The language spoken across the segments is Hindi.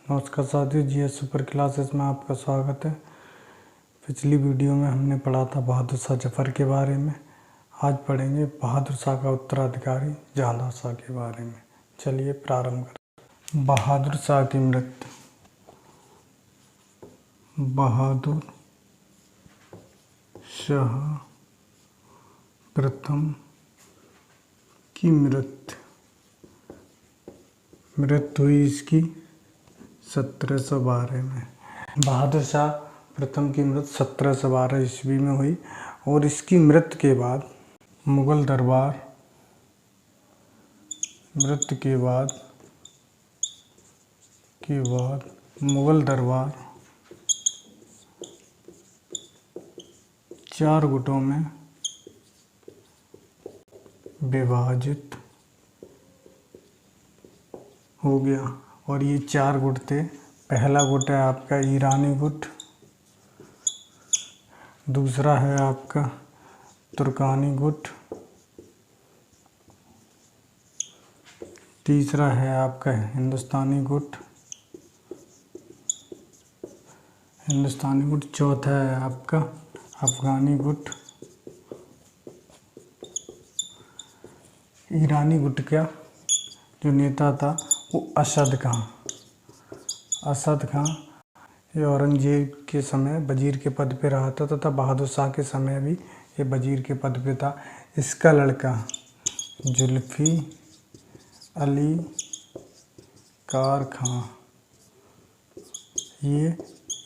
नमस्कार साथियों, जीएस सुपर क्लासेस में आपका स्वागत है। पिछली वीडियो में हमने पढ़ा था बहादुर शाह जफर के बारे में। आज पढ़ेंगे बहादुर शाह का उत्तराधिकारी जहांदार शाह के बारे में। चलिए प्रारंभ करें। बहादुर शाह की मृत्यु। बहादुर शाह प्रथम की मृत्यु हुई इसकी 1712 में। बहादुर शाह प्रथम की मृत्यु 1712 ईस्वी में हुई और इसकी मृत्यु के बाद मुगल दरबार मुगल दरबार 4 गुटों में विभाजित हो गया और ये 4 गुट थे। पहला गुट है आपका ईरानी गुट, दूसरा है आपका तुर्कानी गुट, तीसरा है आपका हिंदुस्तानी गुट, चौथा है आपका अफगानी गुट। ईरानी गुट का जो नेता था वो असद खां ये औरंगजेब के समय वजीर के पद पे रहा था तथा बहादुर शाह के समय भी ये वजीर के पद पे था। इसका लड़का जुल्फी अली कार खां ये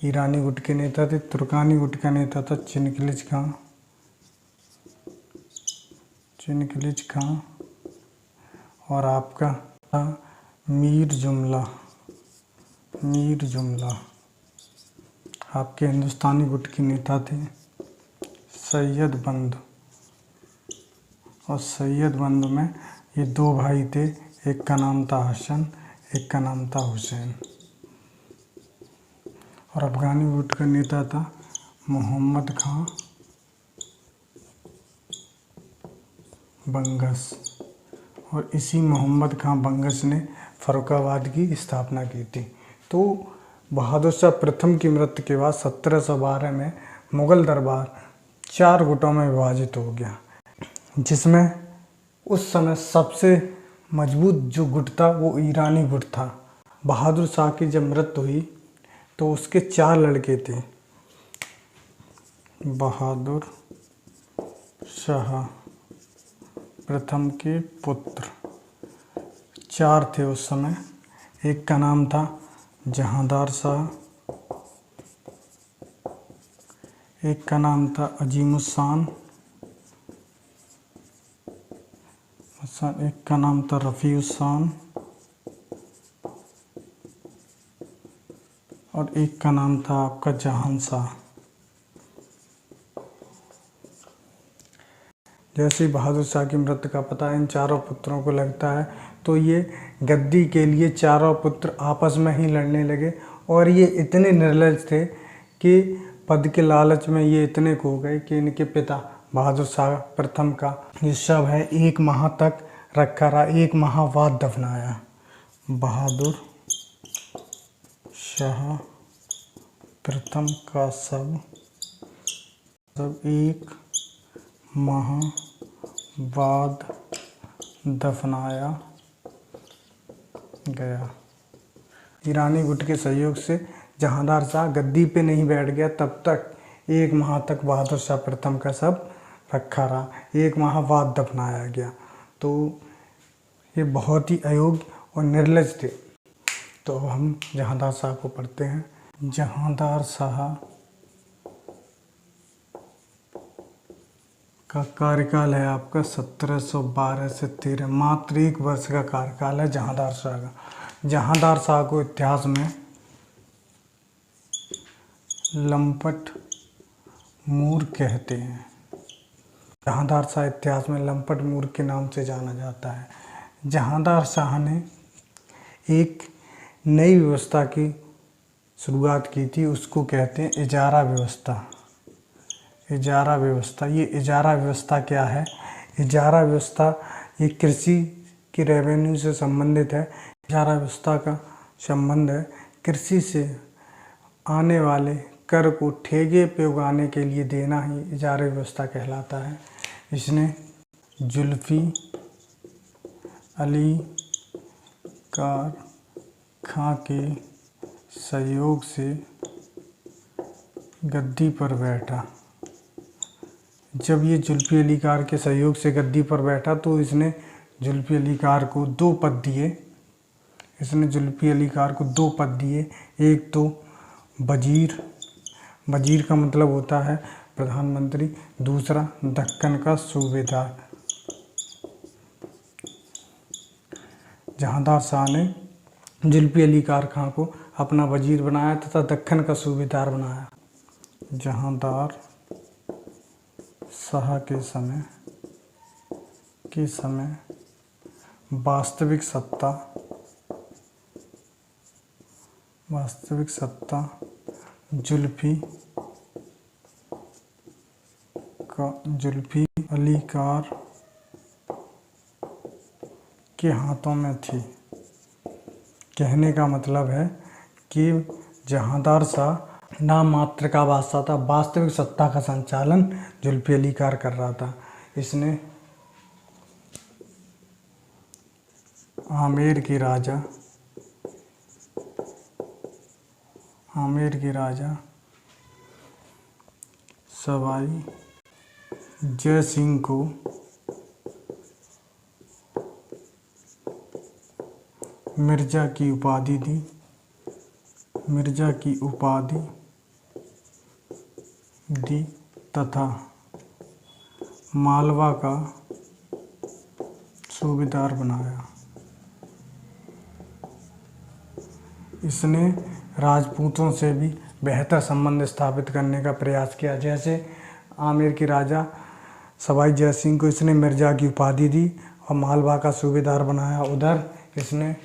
ईरानी गुट के नेता थे। तुर्कानी गुट का नेता था चिनकिलिच खां और आपका मीर जुमला आपके हिंदुस्तानी गुट के नेता थे सैयद बंद। और सैयद बंद में ये 2 भाई थे, एक का नाम था हसन, एक का नाम था हुसैन। और अफगानी गुट का नेता था मोहम्मद खां बंगस। और इसी मोहम्मद खां बंगस ने फर्रुखाबाद की स्थापना की थी। तो बहादुर शाह प्रथम की मृत्यु के बाद 1712 में मुगल दरबार 4 गुटों में विभाजित हो गया, जिसमें उस समय सबसे मजबूत जो गुट था वो ईरानी गुट था। बहादुर शाह की जब मृत्यु हुई तो उसके 4 लड़के थे। बहादुर शाह प्रथम के पुत्र 4 थे उस समय। एक का नाम था जहांदार शाह, एक का नाम था अजीमुस्शान, एक का नाम था रफ़ीउस्शान और एक का नाम था आपका जहान शाह। जैसे ही बहादुर शाह की मृत्यु का पता इन 4 पुत्रों को लगता है तो ये गद्दी के लिए 4 पुत्र आपस में ही लड़ने लगे। और ये इतने निर्लज थे कि पद के लालच में ये इतने खो गए कि इनके पिता बहादुर शाह प्रथम का ये शव है 1 माह तक रखा रहा, 1 माह बाद दफनाया। बहादुर शाह प्रथम का शव 1 माह बाद दफनाया गया। ईरानी गुट के सहयोग से जहांदार शाह गद्दी पे नहीं बैठ गया, तब तक 1 माह तक बहादुर शाह प्रथम का शव रखा रहा, 1 माह बाद दफनाया गया। तो ये बहुत ही अयोग्य और निर्लज थे। तो हम जहांदार शाह को पढ़ते हैं। जहांदार शाह का कार्यकाल है आपका 1712 से 13, मात्र 1 वर्ष का कार्यकाल है जहांदार शाह का। जहांदार शाह को इतिहास में लंपट मूर कहते हैं। जहांदार शाह इतिहास में लंपट मूर के नाम से जाना जाता है। जहांदार शाह ने एक नई व्यवस्था की शुरुआत की थी, उसको कहते हैं इजारा व्यवस्था। ये इजारा व्यवस्था क्या है? इजारा व्यवस्था ये कृषि के रेवेन्यू से संबंधित है। इजारा व्यवस्था का संबंध है कृषि से आने वाले कर को ठेके पे उगाने के लिए देना ही इजारा व्यवस्था कहलाता है। इसने जुल्फी अली कार खां के सहयोग से गद्दी पर बैठा। जब ये जुल्फी अली कार के सहयोग से गद्दी पर बैठा तो इसने जुल्फी अली कार को 2 पद दिए। इसने जुल्फी अली कार को 2 पद दिए। एक तो वजीर, वजीर का मतलब होता है प्रधानमंत्री, दूसरा दक्कन का सूबेदार। जहांदार शाह ने जुल्फी अली कार खां को अपना वजीर बनाया तथा दक्कन का सूबेदार बनाया। जहांदार शाह के समय वास्तविक सत्ता जुल्फी अली कार के हाथों में थी। कहने का मतलब है कि जहांदार शाह नाम मात्र का बादशाह था, वास्तविक सत्ता का संचालन जुल्फी अली कार कर रहा था। इसने आमेर के राजा सवाई जय सिंह को मिर्जा की उपाधि दी तथा मालवा का सूबेदार बनाया। इसने राजपूतों से भी बेहतर संबंध स्थापित करने का प्रयास किया। जैसे आमेर के राजा सवाई जय सिंह को इसने मिर्जा की उपाधि दी और मालवा का सूबेदार बनाया। उधर इसने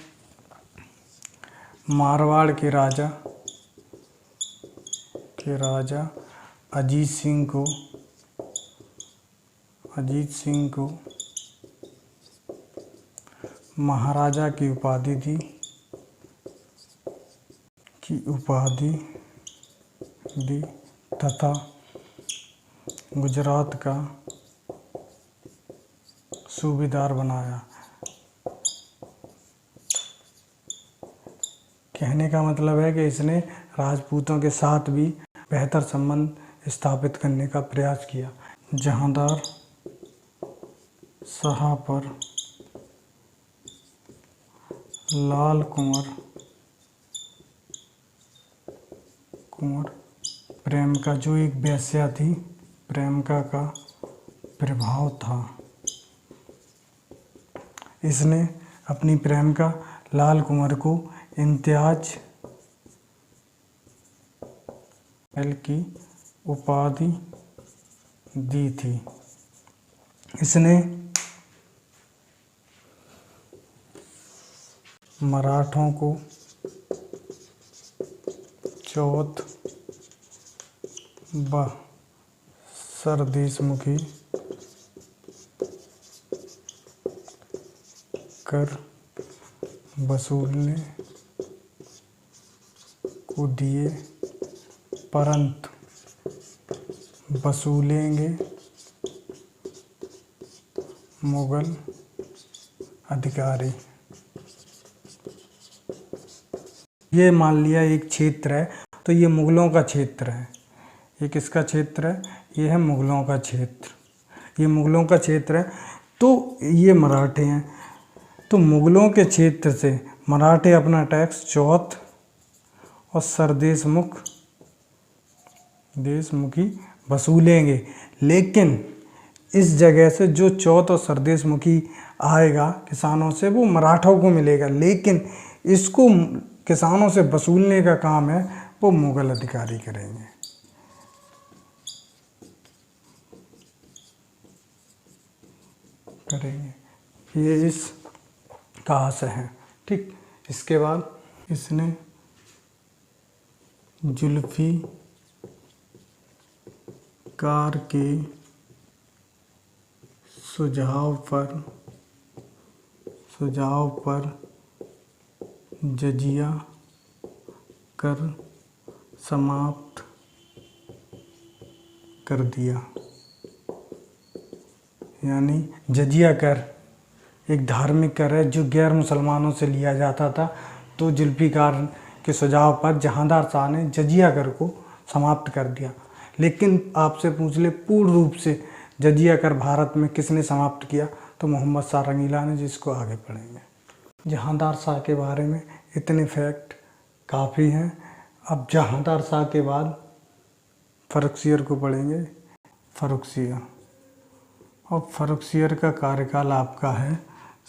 मारवाड़ के राजा अजीत सिंह को महाराजा की उपाधि दी तथा गुजरात का सूबेदार बनाया। कहने का मतलब है कि इसने राजपूतों के साथ भी बेहतर संबंध स्थापित करने का प्रयास किया। जहांदार शाह पर लाल कुंवर प्रेमका, जो एक वेश्या थी, प्रेमका का प्रभाव था। इसने अपनी प्रेमिका लाल कुंवर को इम्तियाज की उपाधि दी थी। इसने मराठों को चौथ व सरदेशमुखी कर वसूलने को दिए, परंतु वसूलेंगे मुगल अधिकारी। ये मान लिया एक क्षेत्र है, तो ये मुगलों का क्षेत्र है। ये किसका क्षेत्र है? ये है मुगलों का क्षेत्र। ये मुगलों का क्षेत्र है, तो ये मराठे हैं। तो मुगलों के क्षेत्र से मराठे अपना टैक्स चौथ और सरदेशमुखी वसूलेंगे, लेकिन इस जगह से जो चौथ और सरदेशमुखी आएगा किसानों से, वो मराठों को मिलेगा, लेकिन इसको किसानों से वसूलने का काम है वो मुगल अधिकारी करेंगे। ये इस कहा से है। ठीक, इसके बाद इसने जुल्फी कार के सुझाव पर जजिया कर समाप्त कर दिया। यानी जजिया कर एक धार्मिक कर है जो गैर मुसलमानों से लिया जाता था। तो जुल्फ़िकार के सुझाव पर जहांदार शाह ने जजिया कर को समाप्त कर दिया। लेकिन आपसे पूछ ले पूर्ण रूप से जजिया कर भारत में किसने समाप्त किया, तो मोहम्मद शाह रंगीला ने, जिसको आगे पढ़ेंगे। जहांदार शाह के बारे में इतने फैक्ट काफ़ी हैं। अब जहांदार शाह के बाद फ़र्रुखसियर को पढ़ेंगे। फ़र्रुखसियर, और फ़र्रुखसियर का कार्यकाल आपका है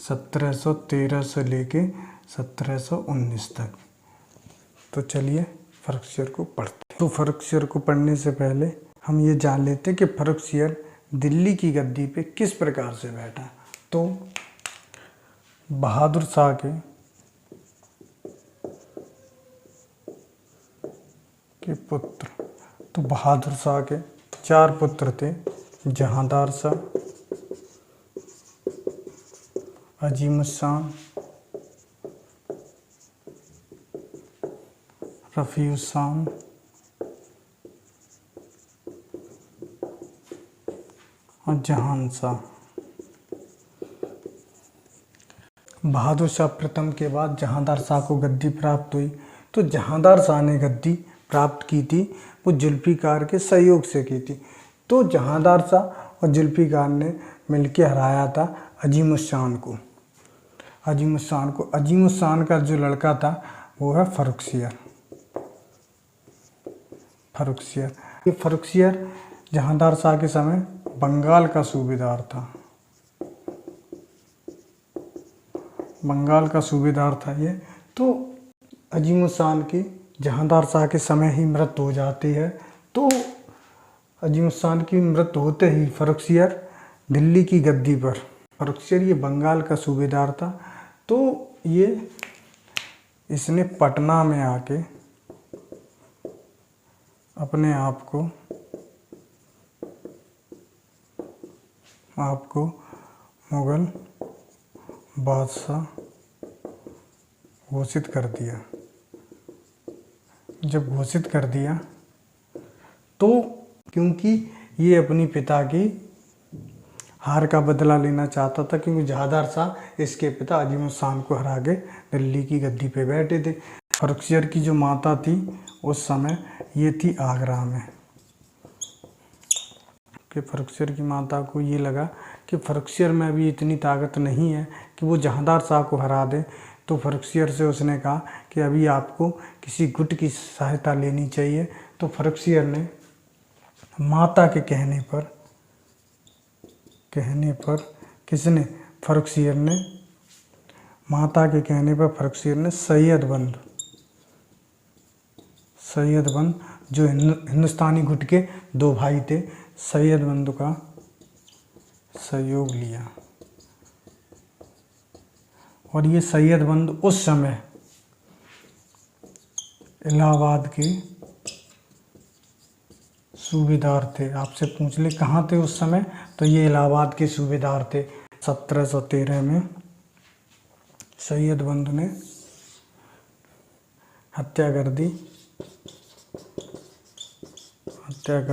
1713 से लेके 1719 तक। तो चलिए फ़र्रुखसियर को पढ़ते हैं। तो फ़र्रुखसियर को पढ़ने से पहले हम ये जान लेते हैं कि फ़र्रुखसियर दिल्ली की गद्दी पे किस प्रकार से बैठा। तो बहादुर शाह के पुत्र, तो बहादुर शाह के 4 पुत्र थे। जहांदार शाह, अजीमुशान, रफ़ीउशान और जहान शाह। बहादुर शाह प्रथम के बाद जहांदार शाह को गद्दी प्राप्त हुई। तो जहांदार शाह ने गद्दी प्राप्त की थी वो जुल्फ़िकार के सहयोग से की थी। तो जहांदार शाह और जुल्फ़िकार ने मिलकर हराया था अजीमुशान को। अजीमुशान का जो लड़का था वो है फ़र्रुखसियर। ये फ़र्रुखसियर जहांदार शाह के समय बंगाल का सूबेदार था। ये। तो अजीमुशान की जहांदार शाह के समय ही मृत्यु हो जाती है। तो अजीमुशान की मृत्यु होते ही फ़र्रुखसियर दिल्ली की गद्दी पर, फ़र्रुखसियर ये बंगाल का सूबेदार था। तो इसने पटना में आके अपने आप को मुगल बादशाह घोषित कर दिया। जब घोषित कर दिया तो क्योंकि ये अपनी पिता की हार का बदला लेना चाहता था, क्योंकि जहांदार शाह इसके पिता अजीमुशान को हरा के दिल्ली की गद्दी पे बैठे थे। फ़र्रुखसियर की जो माता थी उस समय ये थी आगरा में। कि फ़र्रुखसियर की माता को ये लगा कि फ़र्रुखसियर में अभी इतनी ताकत नहीं है कि वो जहांदार शाह को हरा दे। तो फ़र्रुखसियर से उसने कहा कि अभी आपको किसी गुट की सहायता लेनी चाहिए। तो फ़र्रुखसियर ने माता के कहने पर फ़र्रुखसियर ने माता के कहने पर फ़र्रुखसियर ने सैयद बंद जो हिंदुस्तानी गुट के 2 भाई थे, सैयद बंद का सहयोग लिया। और ये सैयद बंद उस समय इलाहाबाद के सूबेदार थे। आपसे पूछ ले कहाँ थे उस समय, तो ये इलाहाबाद के सूबेदार थे। 1713 में सैयद बंद ने हत्या कर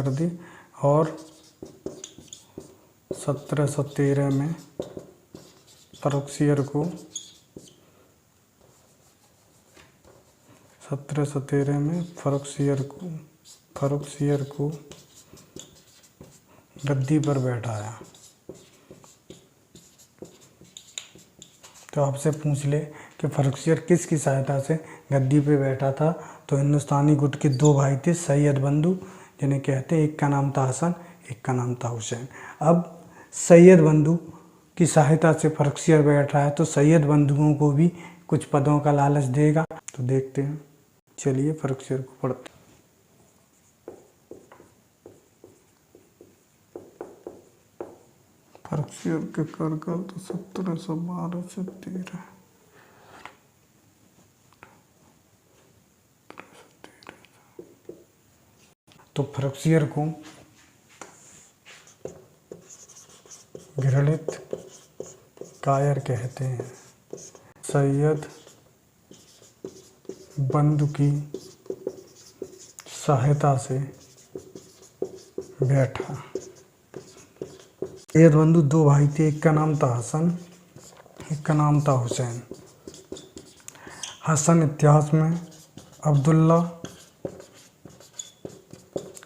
दी और 1713 में फ़र्रुखसियर को गद्दी पर बैठाया। तो आपसे पूछ ले कि फ़र्रुखसियर किसकी सहायता से गद्दी पे बैठा था, तो हिंदुस्तानी गुट के 2 भाई थे सैयद बंधु, जिन्हें कहते हैं, एक का नाम था हसन, एक का नाम था हुसैन। अब सैयद बंधु की सहायता से फ़र्रुखसियर बैठ रहा है, तो सैयद बंधुओं को भी कुछ पदों का लालच देगा। तो देखते हैं, चलिए फ़र्रुखसियर को पढ़ते हैं। फ़र्रुखसियर के कार्यकाल तो 1712 से 13। तो फ़र्रुखसियर को घृणित कायर कहते हैं। सैयद बंधु की सहायता से बैठा। सैयद बंधु दो भाई थे, एक का नाम था हसन, एक का नाम था हुसैन। हसन इतिहास में अब्दुल्ला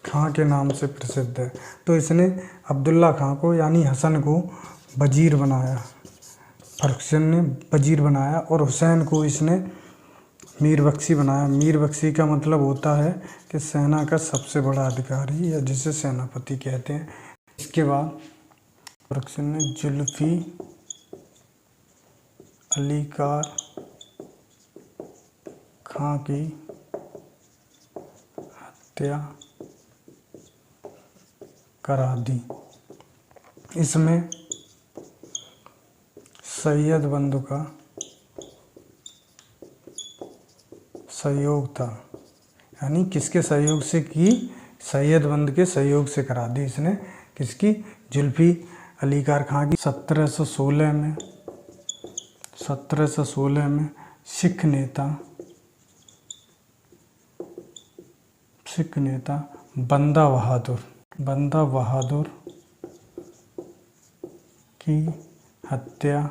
खां के नाम से प्रसिद्ध है। तो इसने अब्दुल्ला खां को यानी हसन को वजीर बनाया, फर्रुखसियर ने वजीर बनाया, और हुसैन को इसने मीर बख्शी बनाया। मीर बख्शी का मतलब होता है कि सेना का सबसे बड़ा अधिकारी, या जिसे सेनापति कहते हैं। इसके बाद फर्रुखसियर ने जुल्फी अली कार खां की हत्या करा दी। इसमें सैयद बंधु का सहयोग था, यानी किसके सहयोग से की? सैयद बंधु के सहयोग से करा दी इसने। किसकी? जुल्फी अली कार खां की। 1716 में सिख नेता बंदा बहादुर की हत्या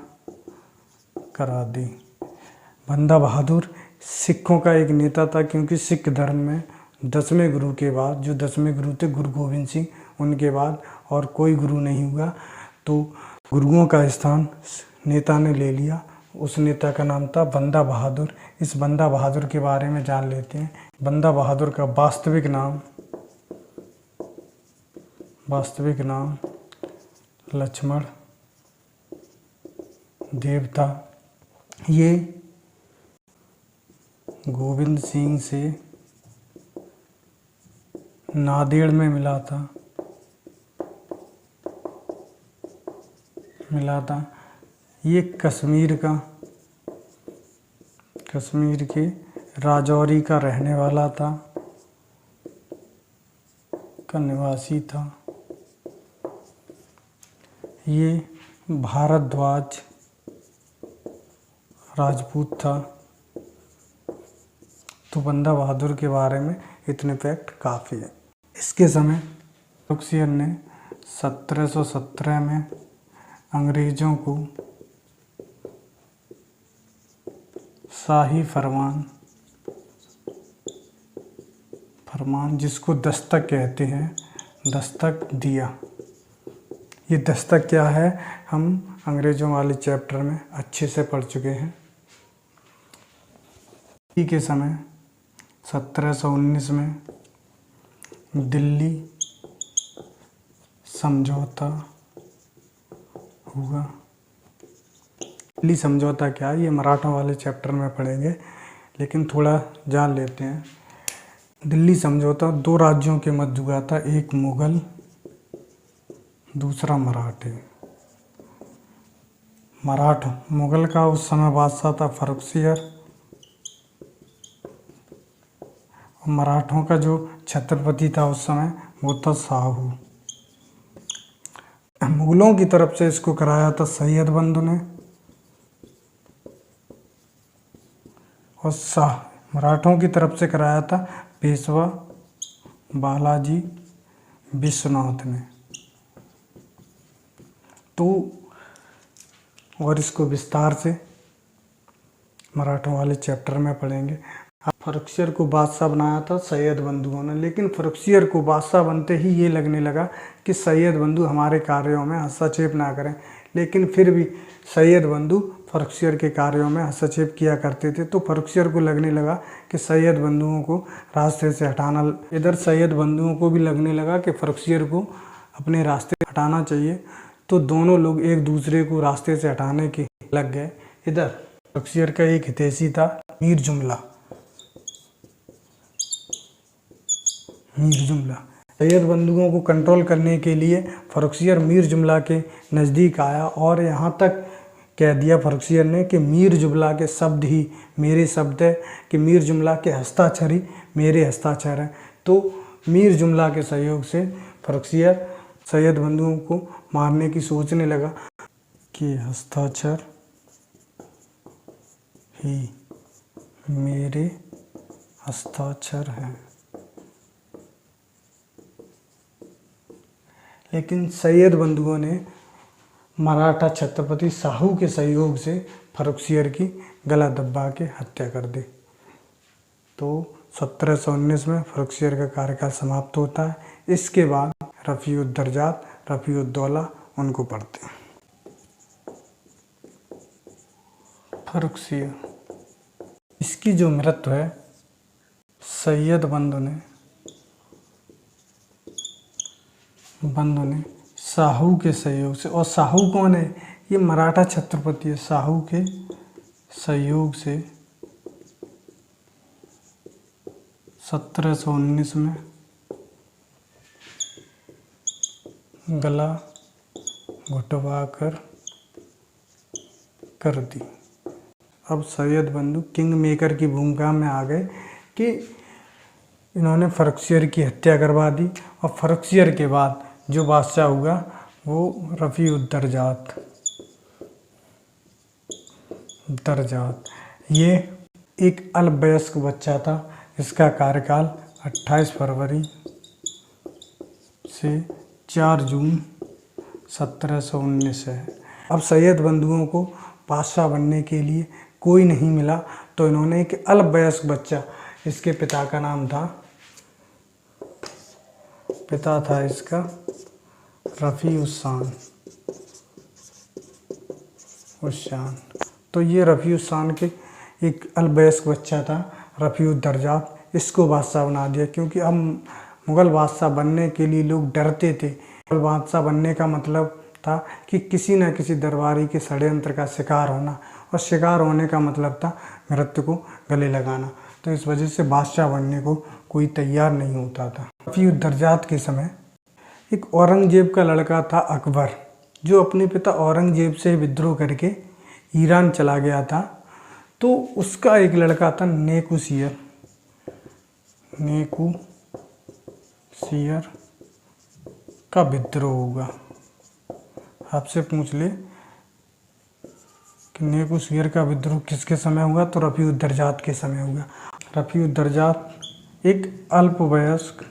करा दी। बंदा बहादुर सिखों का एक नेता था, क्योंकि सिख धर्म में 10वें गुरु के बाद, जो 10वें गुरु थे गुरु गोविंद सिंह, उनके बाद और कोई गुरु नहीं हुआ, तो गुरुओं का स्थान नेता ने ले लिया। उस नेता का नाम था बंदा बहादुर। इस बंदा बहादुर के बारे में जान लेते हैं। बंदा बहादुर का वास्तविक नाम लक्ष्मण देव था। ये गोविंद सिंह से नांदेड़ में मिला था। ये कश्मीर के राजौरी का रहने वाला था, का निवासी था। ये भारद्वाज राजपूत था। तो बंदा बहादुर के बारे में इतने फैक्ट काफ़ी है। इसके समय फर्रुखसियर ने 1717 में अंग्रेज़ों को शाही फरमान जिसको दस्तक कहते हैं, दस्तक दिया। ये दस्तक क्या है, हम अंग्रेज़ों वाले चैप्टर में अच्छे से पढ़ चुके हैं। इसी के समय 1719 में दिल्ली समझौता हुआ। दिल्ली समझौता क्या है, ये मराठा वाले चैप्टर में पढ़ेंगे, लेकिन थोड़ा जान लेते हैं। दिल्ली समझौता दो राज्यों के मध्य हुआ था, एक मुगल, दूसरा मराठे। मुगल का उस समय बादशाह था फर्रुखसियर, और मराठों का जो छत्रपति था उस समय वो था शाहू। मुगलों की तरफ से इसको कराया था सैयद बंधु ने, और मराठों की तरफ से कराया था पेशवा बालाजी विश्वनाथ ने। तो और इसको विस्तार से मराठों वाले चैप्टर में पढ़ेंगे। फर्रुखसियर को बादशाह बनाया था सैयद बंधुओं ने, लेकिन फर्रुखसियर को बादशाह बनते ही ये लगने लगा कि सैयद बंधु हमारे कार्यों में हस्तक्षेप ना करें, लेकिन फिर भी सैयद बंधु फर्रुखसियर के कार्यों में हस्तक्षेप किया करते थे। तो फर्रुखसियर को लगने लगा कि सैयद बंधुओं को रास्ते से हटाना, इधर सैयद बंधुओं को भी लगने लगा कि फर्रुखसियर को अपने रास्ते हटाना चाहिए। तो दोनों लोग एक दूसरे को रास्ते से हटाने के लग गए। इधर फर्रुखसियर का एक हितैषी था मीर जुमला। सैयद बंधुओं को कंट्रोल करने के लिए फर्रुखसियर मीर जुमला के नज़दीक आया, और यहाँ तक कह दिया फर्रुखसियर ने कि मीर जुमला के शब्द ही मेरे शब्द है, कि मीर जुमला के हस्ताक्षर ही मेरे हस्ताक्षर हैं। तो मीर जुमला के सहयोग से फर्रुखसियर सैयद बंधुओं को मारने की सोचने लगा कि हस्ताक्षर ही मेरे हस्ताक्षर हैं। लेकिन सैयद बंधुओं ने मराठा छत्रपति शाहू के सहयोग से फर्रुखसियर की गला दबा के हत्या कर दी। तो 1719 में फर्रुखसियर का कार्यकाल समाप्त होता है। इसके बाद रफ़ीउद्दर्जात, रफ़ीउद्दौला उनको पढ़ते हैं। फर्रुखसियर, इसकी जो मृत्यु है सैयद बंधु ने शाहू के सहयोग से, और शाहू कौन है? ये मराठा छत्रपति है। शाहू के सहयोग से 1719 में गला घुटवा कर दी। अब सैयद बंधु किंग मेकर की भूमिका में आ गए कि इन्होंने फर्रुखसियर की हत्या करवा दी, और फर्रुखसियर के बाद जो बादशाह हुआ वो रफ़ीउद्दर्जात। ये एक अल्पवयस्क बच्चा था। इसका कार्यकाल 28 फरवरी से 4 जून 1719 है। अब सैयद बंधुओं को बादशाह बनने के लिए कोई नहीं मिला, तो इन्होंने एक अल्पवयस्क बच्चा, इसके पिता का नाम था, पिता था इसका रफ़ीउस्सान। तो ये रफ़ीउस्सान के एक अल्पवयस्क बच्चा था रफ़ीउद्दर्जात, इसको बादशाह बना दिया। क्योंकि अब मुग़ल बादशाह बनने के लिए लोग डरते थे। मुग़ल बादशाह बनने का मतलब था कि किसी न किसी दरबारी के षड्यंत्र का शिकार होना, और शिकार होने का मतलब था मृत्यु को गले लगाना। तो इस वजह से बादशाह बनने को कोई तैयार नहीं होता था। रफ़ीउद्दर्जात के समय एक औरंगजेब का लड़का था अकबर, जो अपने पिता औरंगजेब से विद्रोह करके ईरान चला गया था। तो उसका एक लड़का था नेकुसियर का विद्रोह हुआ। आपसे पूछ ले कि नेकुसियर का विद्रोह किसके समय हुआ, तो रफ़ीउद्दर्जात के समय हुआ। रफ़ीउद्दर्जात एक अल्पवयस्क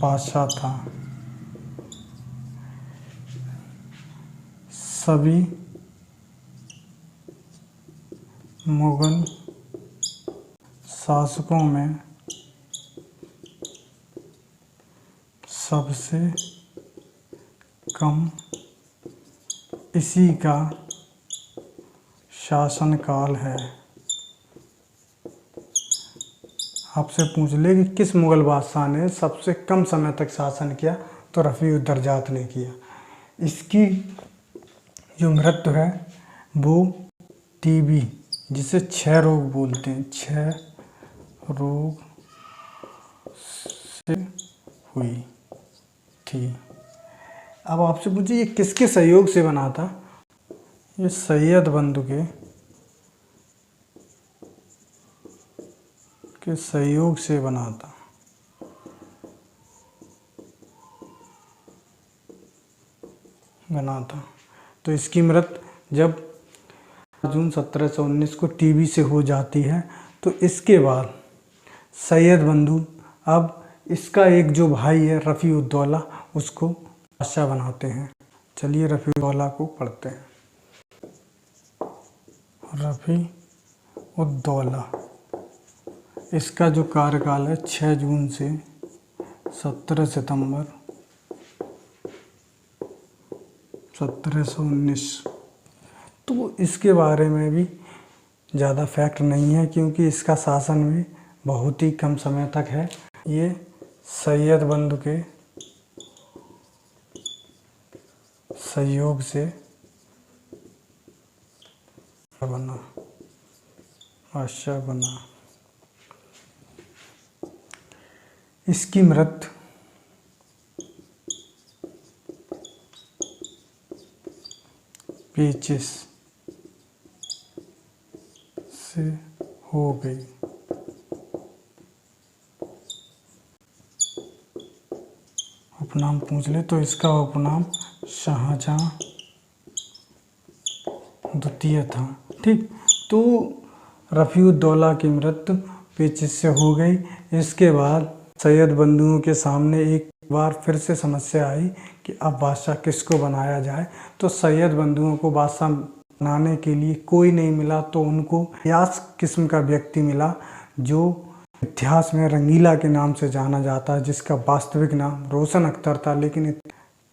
बादशाह था। सभी मुगल शासकों में सबसे कम इसी का शासनकाल है। आपसे पूछ ले कि किस मुग़ल बादशाह ने सबसे कम समय तक शासन किया, तो रफ़ीउद्दर्जात ने किया। इसकी जो मृत्यु है वो टीबी, जिसे क्षय रोग बोलते हैं, क्षय रोग से हुई थी। अब आपसे पूछिए ये किसके सहयोग से बना था? ये सैयद बंधु के सहयोग से बना था। तो इसकी मृत्यु जब जून 1719 को टीबी से हो जाती है, तो इसके बाद सैयद बंधु अब इसका एक जो भाई है रफ़ीउद्दौला, उसको बादशाह बनाते हैं। चलिए रफ़ीउद्दौला को पढ़ते हैं। रफ़ीउद्दौला, इसका जो कार्यकाल है 6 जून से 17 सितंबर 1719। तो इसके बारे में भी ज़्यादा फैक्ट नहीं है, क्योंकि इसका शासन भी बहुत ही कम समय तक है। ये सैयद बंधु के सहयोग से बादशाह बना। इसकी मृत्यु पेचिश से हो गई। उपनाम पूछ ले तो इसका उपनाम शाहजहां द्वितीय था। ठीक, तो रफ़ीउद्दौला की मृत्यु पेचिश से हो गई। इसके बाद सैयद बंधुओं के सामने एक बार फिर से समस्या आई कि अब बादशाह किसको बनाया जाए। तो सैयद बंधुओं को बादशाह बनाने के लिए कोई नहीं मिला, तो उनको यास किस्म का व्यक्ति मिला जो इतिहास में रंगीला के नाम से जाना जाता है, जिसका वास्तविक नाम रोशन अख्तर था। लेकिन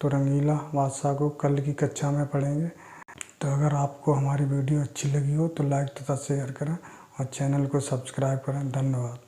तो रंगीला बादशाह को कल की कक्षा में पढ़ेंगे। तो अगर आपको हमारी वीडियो अच्छी लगी हो तो लाइक तथा शेयर करें और चैनल को सब्सक्राइब करें। धन्यवाद।